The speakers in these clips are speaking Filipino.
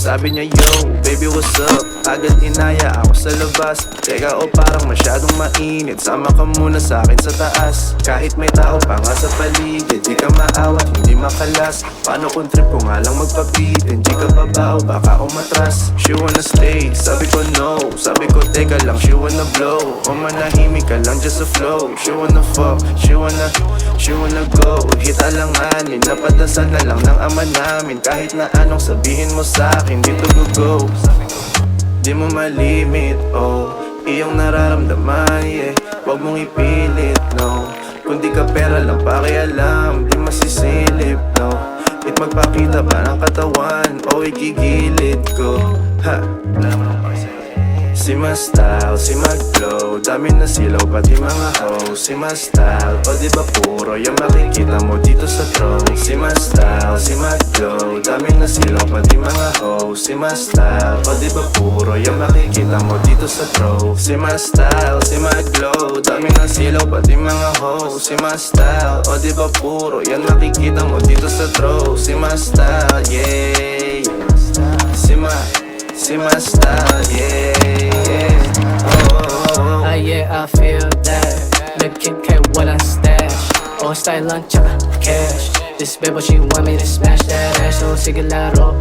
Sabi niya, yo, baby what's up? Agad inaya ako sa labas. Teka o parang masyadong mainit, sama ka muna sa'kin sa taas. Kahit may tao pa nga sa paligid, di ka maawat, hindi makalas. Paano kung trip ko nga lang magpapitin? Di ka baba o baka umatras? She wanna stay, sabi ko no. Sabi ko teka lang, she wanna blow. O manahimik ka lang just a flow. She wanna fuck, she wanna go. Hit alanganin, napadasal na lang ng ama namin. Kahit na anong sabihin mo sa'kin, dito go. Di mo malimit, oh, iyong nararamdaman, yeah. Huwag mong ipilit, no. Kung di ka pera lang pakialam, di masisilip, no. It magpakita ba ng katawan, o igigilid ko, ha. Si ma-style, si mag-glow, dami na silaw pati mga hoes. Si ma-style, o diba puro yung makikita mo dito sa throne. Si ma-style, si mag-glow, dami na silaw pati mga hoes. Si ma-style, o diba puro yung makikita mo dito sa throne. Si ma-style, si mag-glow, dami na silaw pati mga hoes. Si ma-style, o diba puro yung makikita mo dito sa throne. Si ma-style, yeah. Si my style, yeah. Oh. Yeah, I feel that. Looking at what I stash. Oh, style lang tsaka cash. This baby, she want me to smash that ass. So sige laro,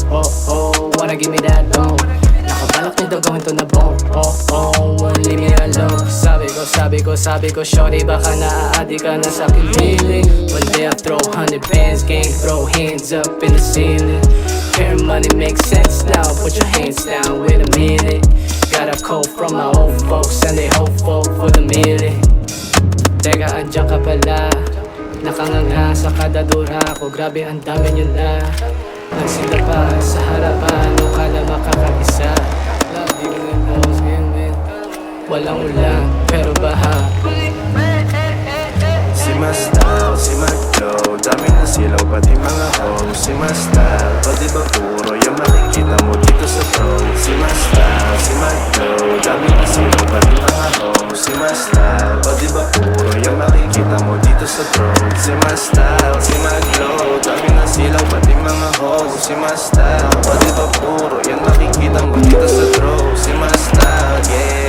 wanna give me that loan. Nakabalak nito gawin to na bone. Won't leave me alone. Sabi ko, shorty, baka naaadi ka na sa aking feeling. One day I throw 100 bands, gang, throw hands up in the ceiling. Care money makes sense now, put your hands down, wait a minute. Got a call from my old folks and they hopeful for the million. Teka, andyan ka pala, nakanganga sa kada dura ko. Grabe, ang dami nyo na nagsinda pa sa harapan, o kala makakaisa. Love you and those women. Walang ulan, pero baha. Si ma-style, si mag-glow, dami na silaw pati mga hoes. Si ma-style, o diba puro yung makikita mo dito sa throne. Si ma-style, si mag-glow, dami na silaw pati mga hoes. Si ma-style, o diba puro yung makikita mo dito sa throne. Si ma-style, si mag-glow, dami na silaw pati mga hoes. Si ma-style, o diba puro yung makikita mo dito sa throne. Si ma-style, yeah.